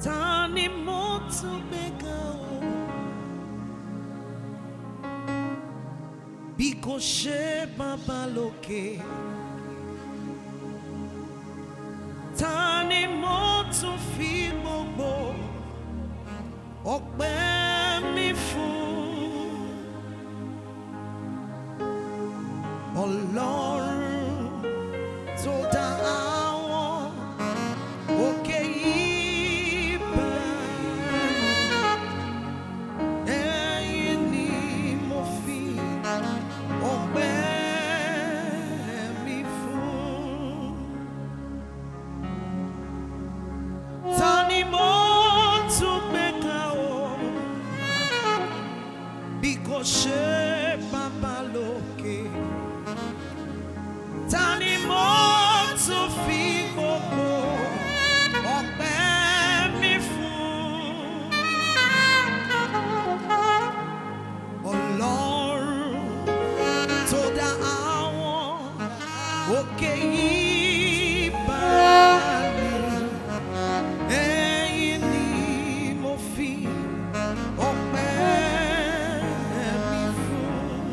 Tani motu begao Biko she babaloke Tani motu fi gbogbo ọpẹ́ mi fún Ọlọ́run tó dá àwọn òkè ibà ẹ̀yin ni mo fi ọpẹ́ mi fún. Ta ni mo tún gbé ga o bí kò ṣe Baba lókè? Ta ni mo tún fi gbogbo ọpẹ́ mi fún? Ọlọ́run tó dá àwọn òkè ibà mi, ẹ̀yin ni mo fi ọpẹ́ mi fún.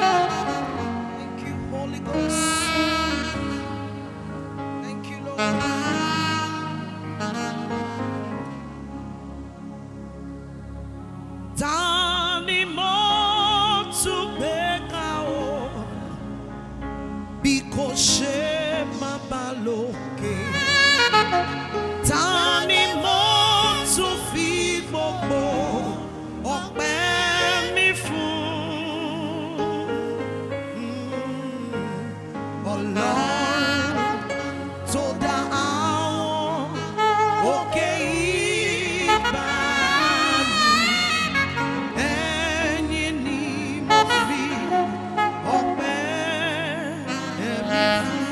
Thank you, Holy Ghost. Thank you, Lord. Ta ni mo tún gbé ga o bí kò ṣe Baba lókè? Ta ni mo tún fi gbogbo ọpẹ́ mi fún? Ọlọ́run tó dá àwọn òkè ibà mi, ẹ̀yin ni mo fi ọpẹ́ mi fún.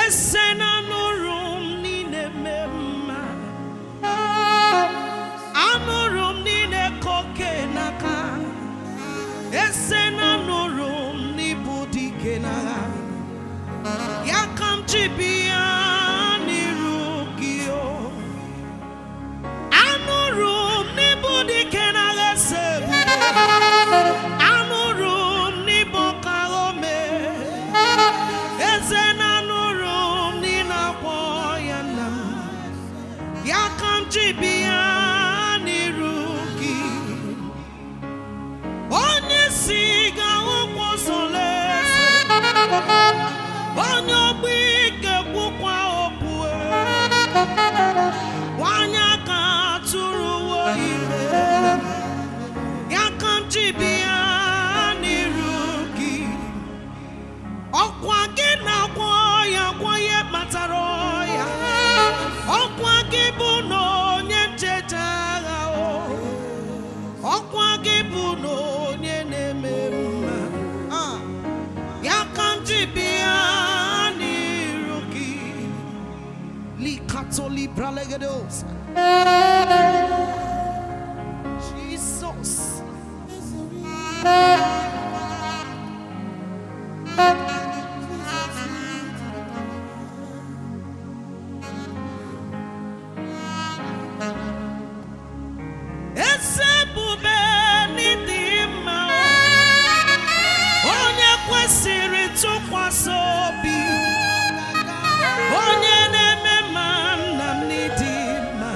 Ese na nurum nine mema, anurum nine koke naka. Ese na nurum ni budike na, yakam chibia ni rugio. Anurum ni budike na ese, anurum ni bokarome. Ese na nurum ni na boyana, yakam chibia ni rugi. Onye siga ukwosole, onye ogbike kwukwa okwu, wanya ka tụrụ wo ire, yakam chibia n'iru gị. Ọkwa gị na-agwọ ya gwọ ihe kpatara ya, ọkwa gị bụ na onye nchecha agha o, ọkwa gị bụ na onye na-eme mma. Ya ka m ji bịa n'iru gị. Likato libralegedos. Jesus. Ese bube n'ịdị mma, onye kwesịrị ntụkwasị obi, onye na-eme mma nna m n'ịdị mma,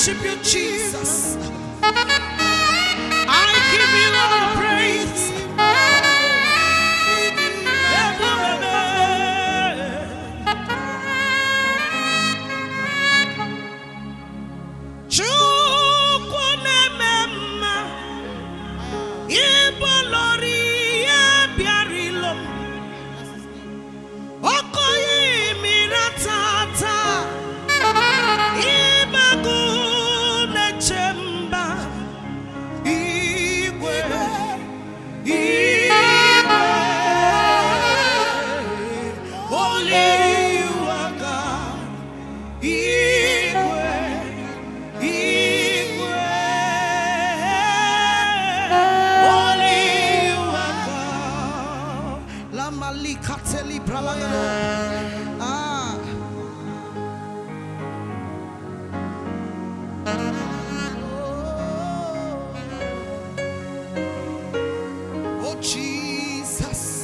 worship you, Jesus. I give you all the praise. Oh Jesus.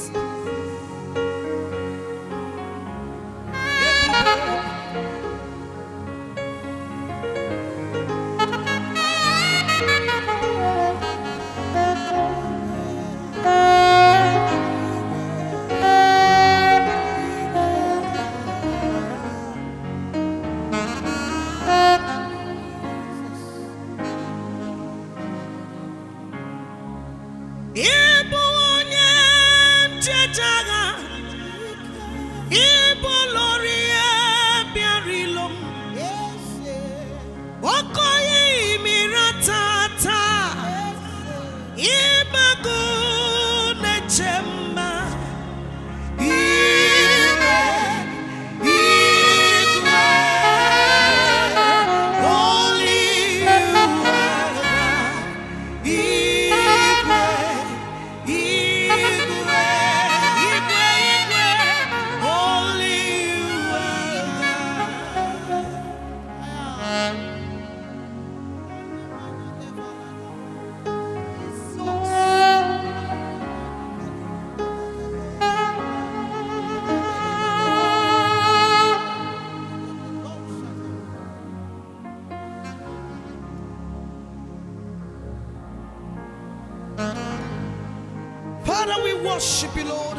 Father, we worship you, Lord.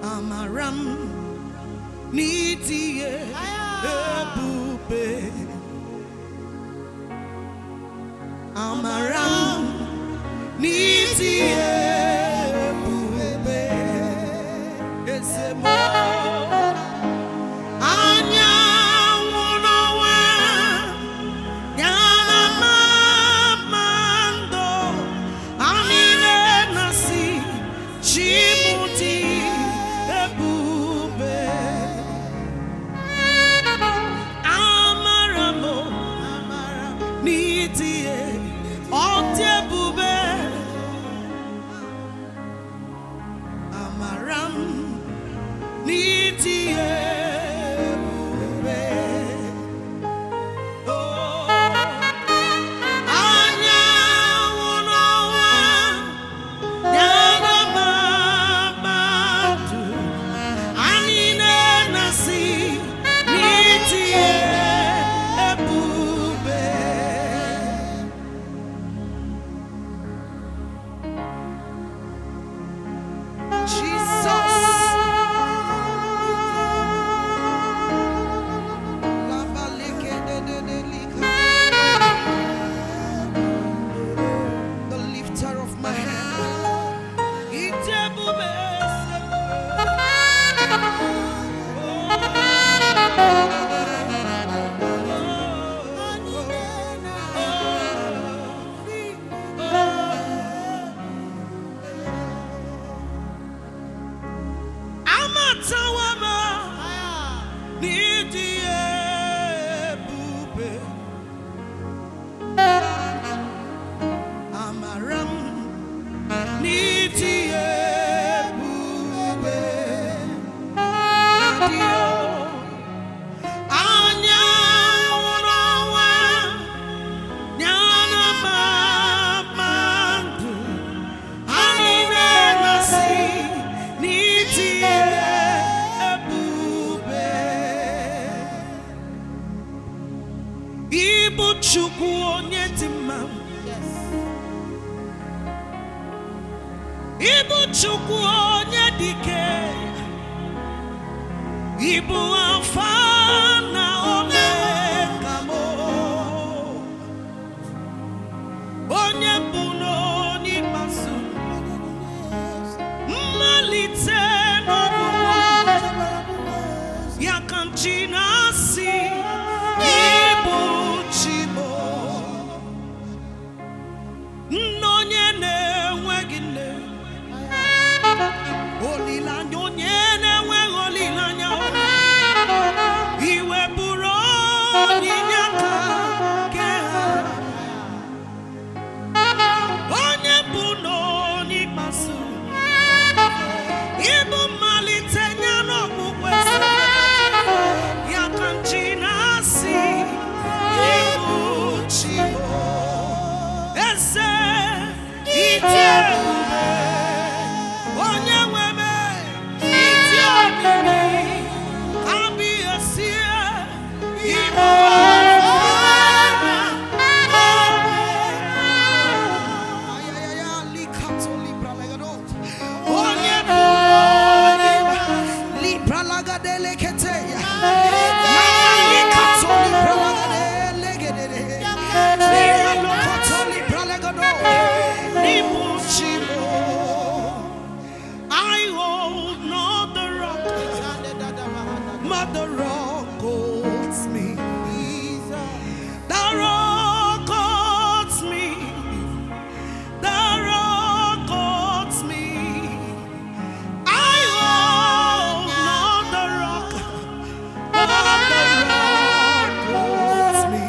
Amaram nitie ebube. Amaram nitie ebube. Esemo. Ibu Chukwu onye dị mma. Ibu Chukwu onye dị ike. Ibu Alfa na Omega mo. Onye bụ n'onye ikpeazụ. Mmalite n'ọgwụgwụ. Ya ka m ji na-asị. Ibu Chibo. N'onye na-enweghị nne. Olileanya onye na-enweghị olileanya. Iwe bụrụ onyinye aka nke ha. Onye bụ n'onye ikpeazụ. Ibu mmalite ya n'ọgwụgwụ. Ya ka m ji na-asị Ibu Chibo. Eze iti ebube. Onye nwe m iti omimi. Abịasie Ibu onye bụ Libra lagadele keteya. Likato Libra lagadele gedede. Likato Libra lagado. Ibu Chibo. I hold not the rock, but the rock holds me. The rock holds me. The rock holds me. I hold not the rock, but the rock holds me.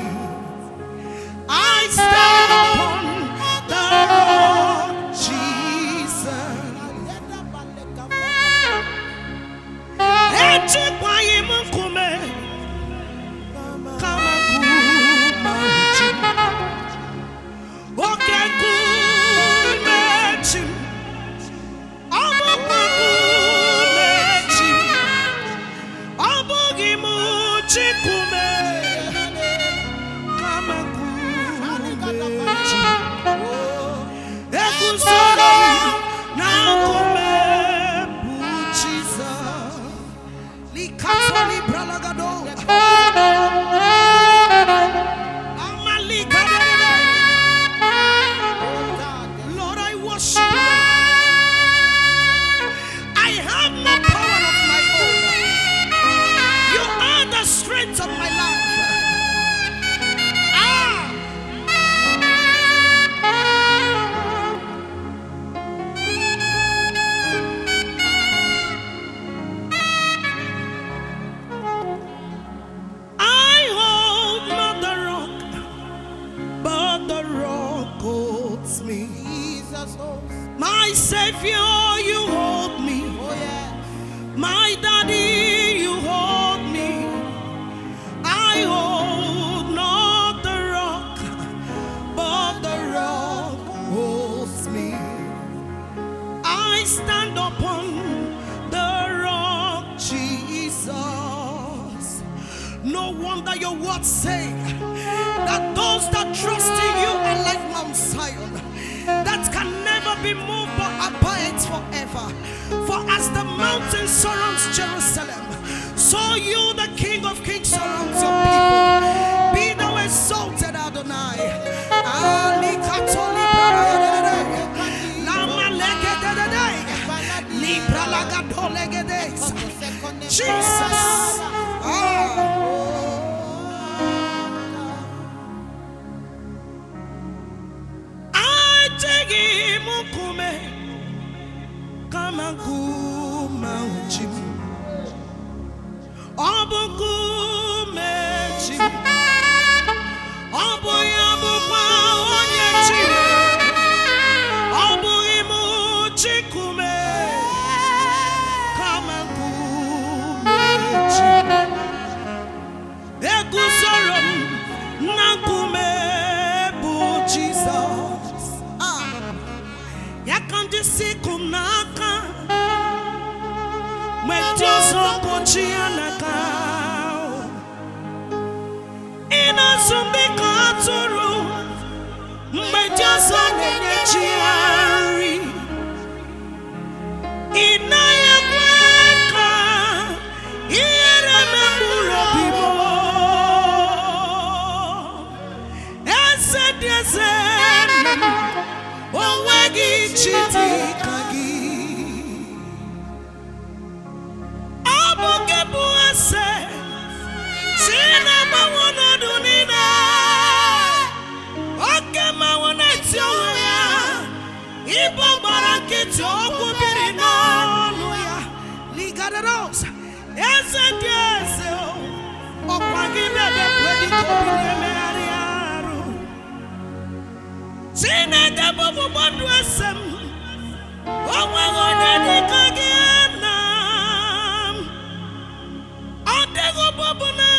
I stand upon the rock, Jesus. Echekwaghị m nkume kama nkume chi m. Oke nkume chi m. Ọ bụkwa nkume chi m. Ọ bụghị m chi nkume kama nkume chi m. Eguzoro m na nkume bụ Jizọs. Likato Libra lagado. Amalika dedede. Lord, I worship you. I have no power of my own. You are the strength of my life. I hold not the rock, but the rock holds me. My Savior, you hold me. My Daddy, you hold me. I hold not the rock, but the rock holds me. I stand upon the rock, Jesus. No wonder your words say that those that trust in you are like Mount Zion, that can never be moved but abides forever. For as the mountain surrounds Jerusalem, so you, the King of Kings, surrounds your people. Be thou exalted, Adonai. Alikato Libra lagadede. Lama legedede. Libra lagado legede. Jesus. Mukume kama nkume chi m. Ọ bụ nkume chi m. Ọ bụ ya bụkwa onye chi m. Ọ bụghị m chi nkume kama nkume chi m. Eguzoro m na nkume bụ Jizọs. Ya kan disikum n'aka. Metioso kochi anaka. Ina zumbi atụrụ mgbe Jọsọ na-enye chi nri ị naghị ekwe ka ihere mekpụrụ obi m eze dị eze onweghị chi dị ka gị ọ bụ gị bụ eze si na-agbanwe ọnọdụ niile oke mmanwụ na-eti onwe ya ibu gbara nkịtị okwu biri n'ọnụ ya ligadaros eze dị eze ọkwa gị na-edekwe dịka obi na-emegharị arụ Chineke bụ ọgbụgbọ ndụ ese m onweghị onye dịka gị na ọ dịghị ụbọbụ na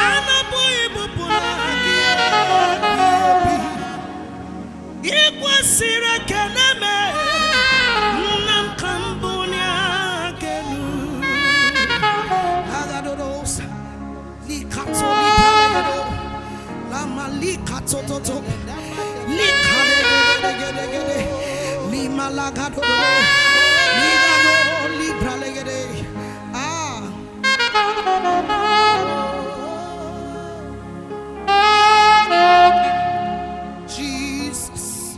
a na-abụghị bụpụ na gị ị kwesịrị ekele me nna m ka mbụ n'akelu agadoros likato likado lama likatototo likadegedegede limalagado ligado libralegede Jesus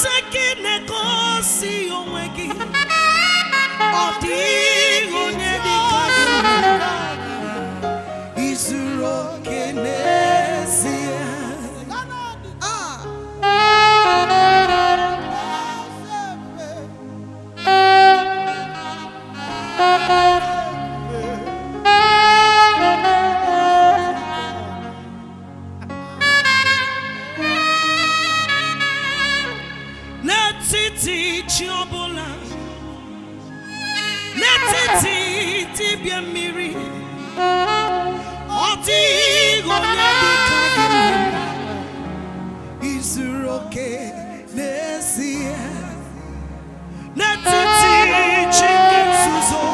sekine kosi onwegi odi onye dika izuro kenesia Chiobola netiti tibia miri oti gonya dikagem izuroke nesia netiti chicken suzo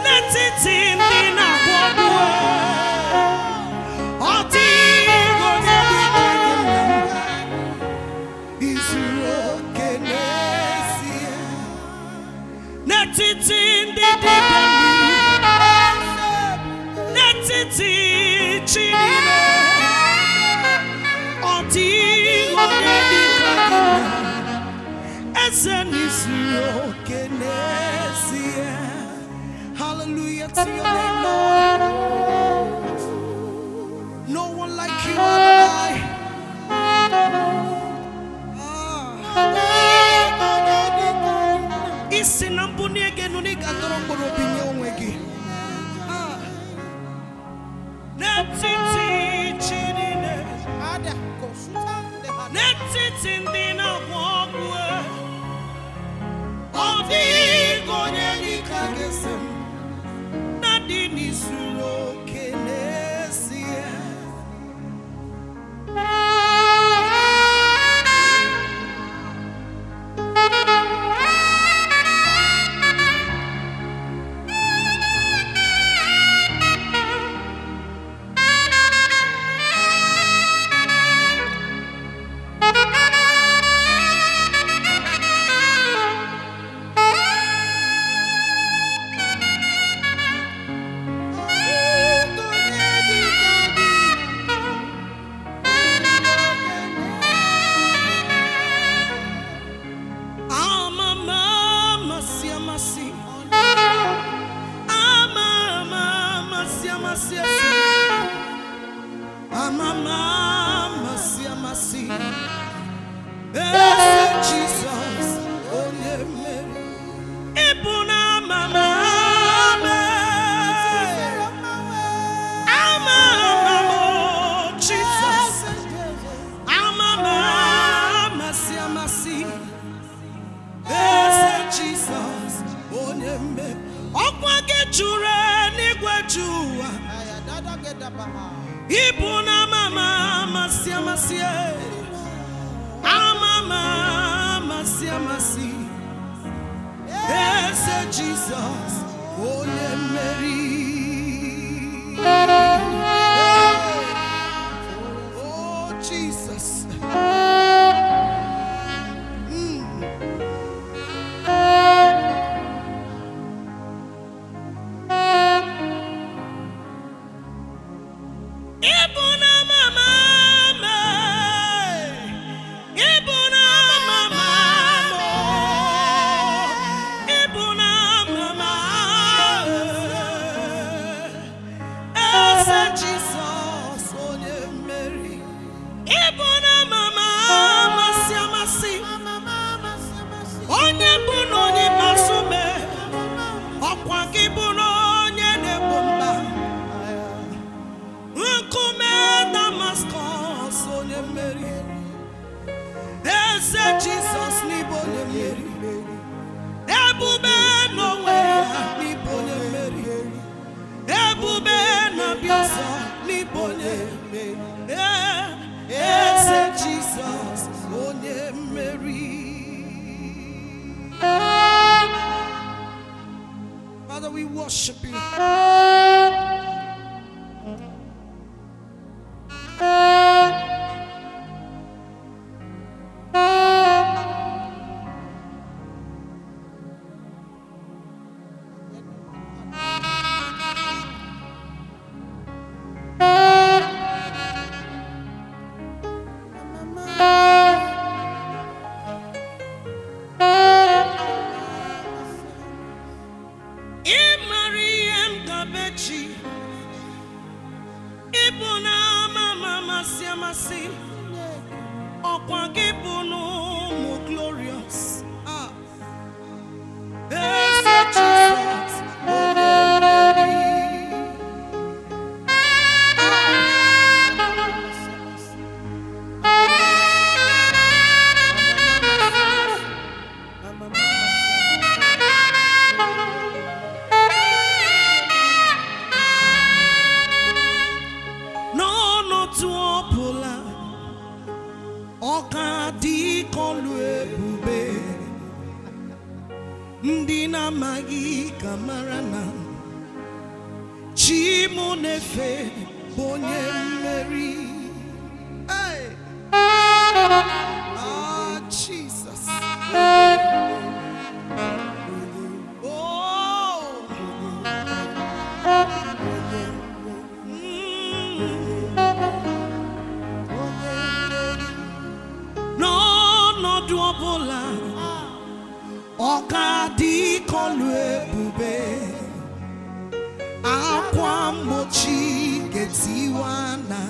netiti ndina kwobwe oti gonya dikagem izuroke netiti ndidibemi netiti chinile oti onedikagina ezenisuroke nesia. Hallelujah to your name, Lord. No one like you, Adonai. Isinambuni egenu ni gatoro korobinye onwegi. Netiti chinine ada kosuta netiti ndina kwogwe odi gonye dikagesem nadini sulo kenesia. Ibuna mama masia masia mama masia masi. Yes, Jesus, oh yeah, Mary. Oh Jesus. Jesus ni bonye meri ebube no we ni bonye meri ebube na biosa ni bonye Jesus bonye meri. Father, we worship you. Chimunefe bonye meri. Hey. Ah, Jesus. Oh. No, no duopola. Okadi kolwe bube. Akwa mochi getiwana.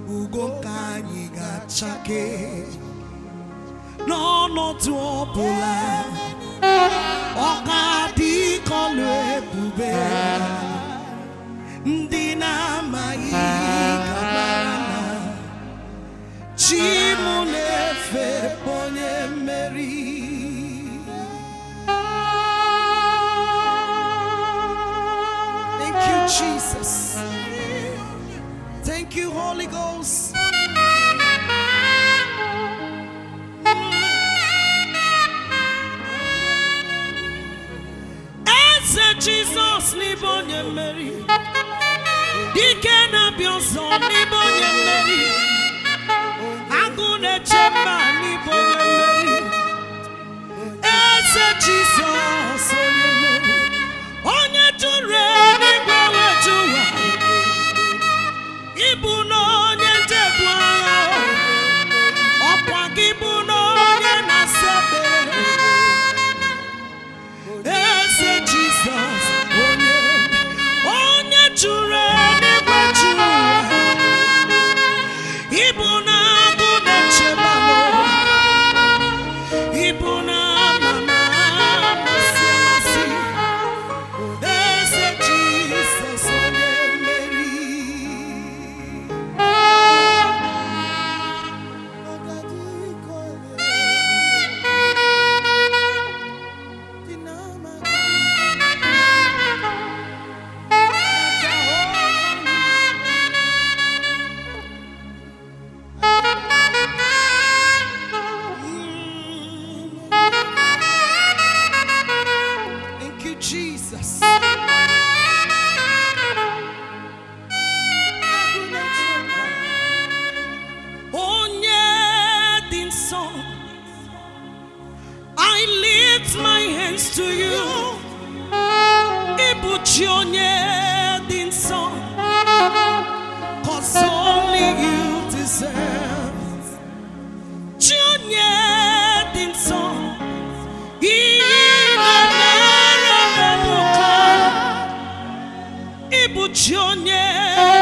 Ugo kanyi gachake. No, no duopola. Okadi kolwe bube. Ndina mai kamarana. Chimunefe bonye meri. Thank you, Jesus. Thank you, Holy Ghost. Eze Jesus ni bonye meri. Dike na bionzo ni bonye meri. Agune chemba ni bonye meri. Eze Jesus onye meri. Onye jure ni gwewe juwa. Ibu no onye jebwa. Okwa gibu no onye nasebe. Eze Jesus onye jure ni gwewe juwa. Ibu na agune chemba no. Ibu na mama masi. Eze Jesus onye meri. Thank you, Jesus. Onye din song, I lift my hands to you. Ibuchi onye din song, 'cause only you deserve. Chi onye din song, Ibuchi onye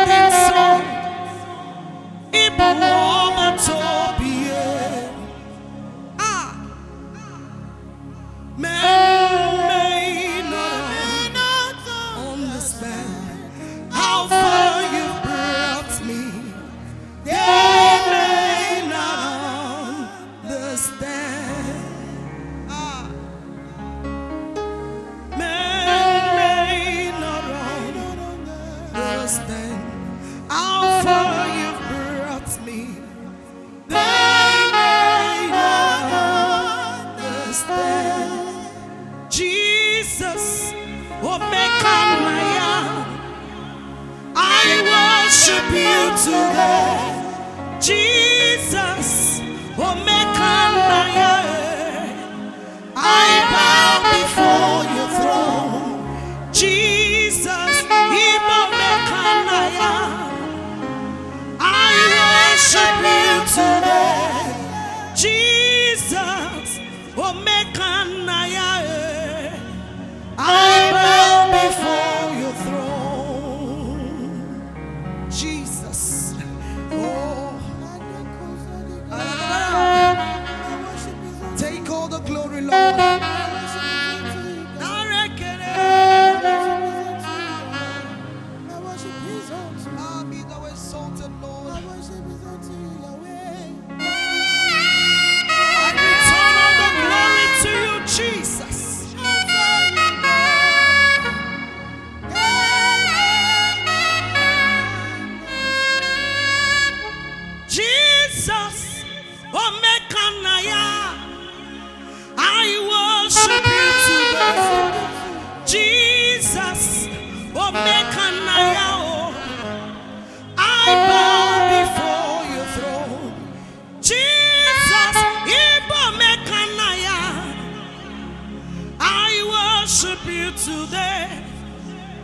din song, Ibu ọma tobie. Ah, men may not understand how far you brought me. They may not understand. Ah, men may not understand how far you brought me. They may not understand. Jesus, Omega Maya, I worship you today. Jesus, Omega Maya, I bow before your throne. Jesus, Omega Maya, I worship you today. Jesus, Omega Naya, I bow before your throne. Jesus, oh, take all the glory, Lord. Be thou exalted, Lord. I return all the glory to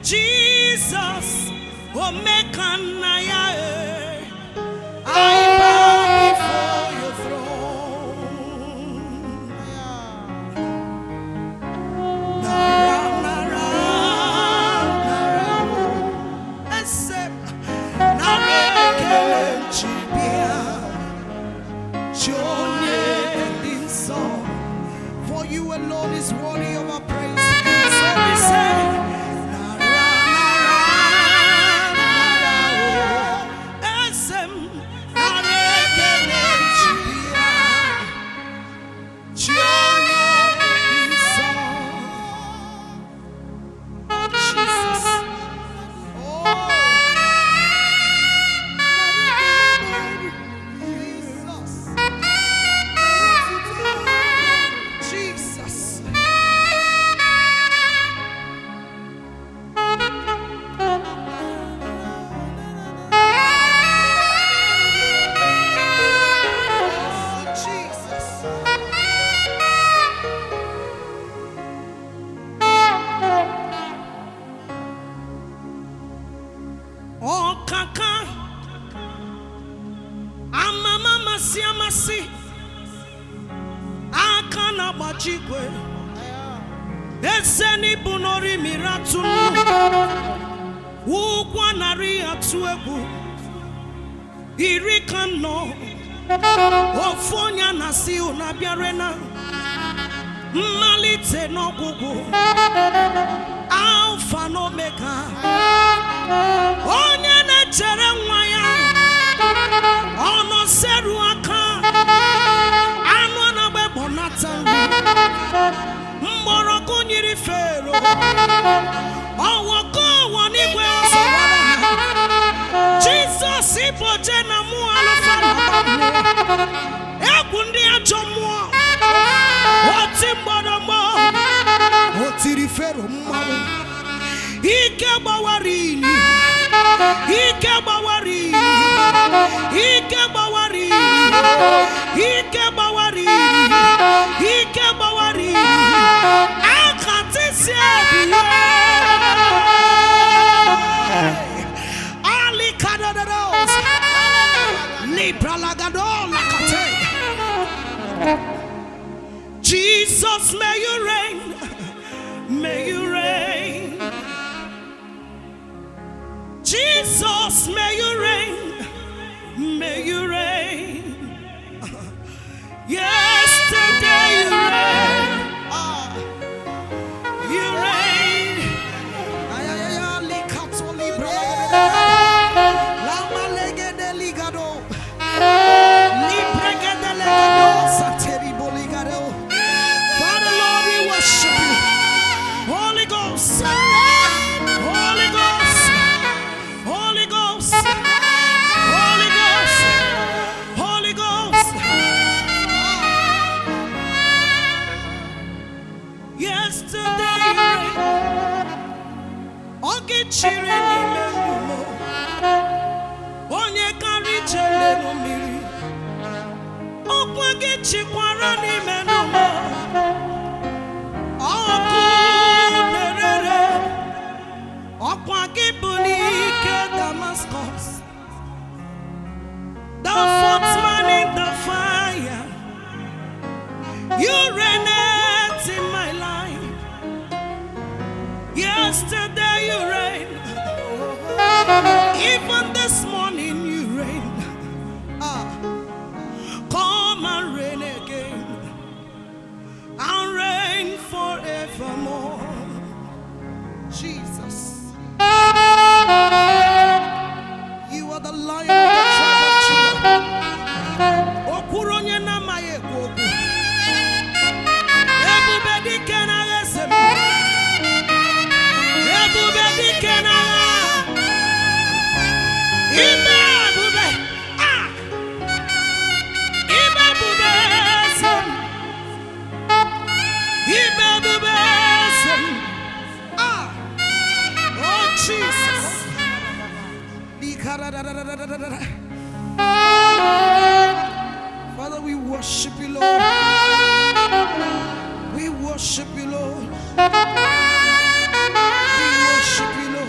Jesus, Omeka Naya, I bow before your throne. Nara, nara, nara, esem, nara, kelem chibia, jonye dinso. For you alone is worthy of our praise. So we say, Eseni bunori miratu Wukwa nari atuebu Irikano Ofonya nasi unabiarena Malite no gugu Alpha no Omega Onye ne chere nwaya Ono seru aka Anu na bebo natangu Mboroku nyiri fero Owoko wanigwe osawara Jesus ipoje na mu alufa na bamu Ekundi ajomu Oti mboromo Oti fero mmamu Ike bawarini Ike bawarini Ike bawarini Ike bawarini Ike bawarini Akatisi Ali kadadados Libra lagadola kate Jesus, may you reign. May you reign. Jesus, may you reign. May you reign. Yesterday you reign. You reign. Lama legede ligado. Libregede legado. Sateri boligado. Father Lord, we worship you. Holy Ghost. Holy Ghost. Holy Ghost. Holy Ghost. Holy Ghost. Yesterday you reign. Oge chiri n'ime mmumo. Onye kari chele n'omiri. Okwe gị chikwara n'ime mmumo. Ọkụ nerere. Ọkwa gị bụ n'ike Damascus. The fourth man in the fire. You reigned in my life. Yesterday you reigned. Even this morning you reigned. Come and reign again. And reign forevermore. Jesus. You are the Lion of the tribe of Judah. Okuronye na maye gogu. Ebube dike na resem. Ebube dike na. Ibe ebube. Ibe ebube sem. Ibe ebube sem. Oh Jesus. Father, we worship you, Lord. We worship you, Lord. We worship you, Lord.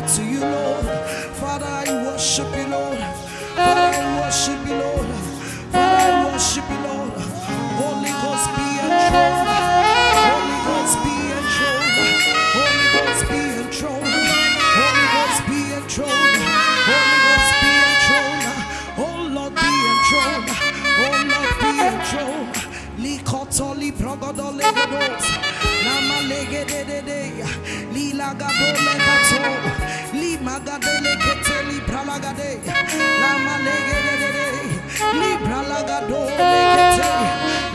To you, Lord. Father, I worship you, Lord. Father, I worship worship you, Lord. Father, I worship you, Lord. Holy Ghost be enthroned. Holy Ghost be enthroned. Holy Ghost be enthroned. Holy Ghost be enthroned. Holy Ghost be enthroned. Oh Lord, be enthroned. Oh Lord, be enthroned. Li kotoli progodo legados. Nama legedede. Li lagado legato. Li magadele keteli pralagade. Lama legedede. Li pralagado legete.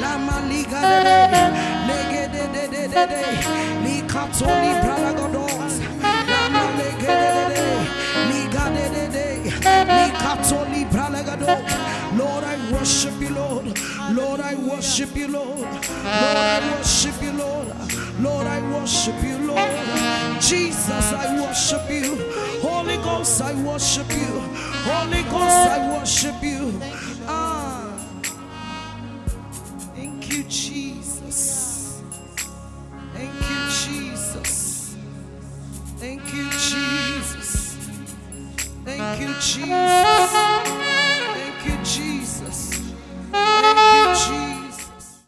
Lama ligadede. Legedede. Li katoli pralagados. Lama legedede. Ligadede. Li katoli pralagado. Lord, I worship you, Lord. Lord, I worship you, Lord. Lord, I worship you, Lord. Lord, I worship you, Lord. Jesus, I worship you. Holy Ghost, I worship you. Holy Ghost, I worship you. Thank you, Jesus. Thank you, Jesus. Thank you, Jesus. Thank you, Jesus.